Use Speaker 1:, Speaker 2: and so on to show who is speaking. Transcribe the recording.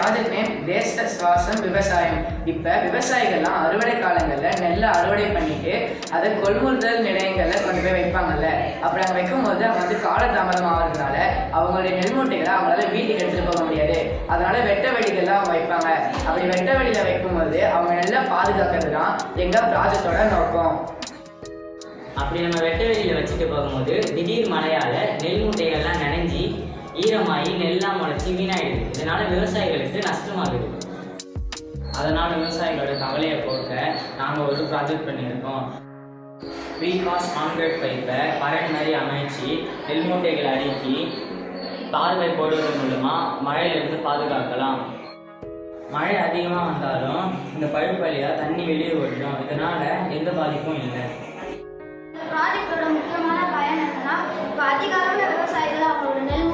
Speaker 1: Project name தேச சுவாசம் விவசாயம். இப்போ விவசாயிகள்லாம் அறுவடை காலங்களில் நெல்லை அறுவடை பண்ணிட்டு அதை கொள்முதல் நிலையங்களில் கொண்டு போய் வைப்பாங்கல்ல. அப்படி அங்கே வைக்கும்போது அவங்க வந்து காலதாமதம் ஆகிறதுனால அவங்களுடைய நெல் மூட்டைகளை அவங்களால வீட்டுக்கு எடுத்துகிட்டு போக முடியாது. அதனால வெட்ட வெளிகள்லாம் அவங்க வைப்பாங்க. அப்படி வெட்ட வெளியில் வைக்கும்போது அவங்க நெல்லை பாதுகாக்கிறது தான் எங்கள் ப்ராஜெக்டோட நோக்கம்.
Speaker 2: அப்படி நம்ம வெட்ட வெளியில் வச்சுட்டு போகும்போது திடீர் மழையால் நெல் மூட்டைகள்லாம் நனைஞ்சி ஈரமாகி நெல்லாம் முளைச்சி வீணாயிடுது. இதனால விவசாயிகளுக்கு நஷ்டமாகுது. அதனால் விவசாயிகளோட கவலையை போக்க நாங்கள் ஒரு ப்ராஜெக்ட் பண்ணியிருக்கோம். ப்ரீகாஸ்ட் கான்கிரீட் பைப்பை பரண் மாதிரி அமைச்சு நெல் மூட்டைகளை அடுக்கி தார்வை போடுவதன் மூலமாக மழையிலிருந்து பாதுகாக்கலாம். மழை அதிகமாக வந்தாலும் இந்த பைப் வழியாக தண்ணி வெளியே ஓடிடும். இதனால எந்த பாதிப்பும் இல்லை.
Speaker 3: ப்ராஜெக்டோட முக்கியமான பயன் என்னன்னா, இப்போ அதிக அளவில் விவசாயிகள் அவங்களோட நெல்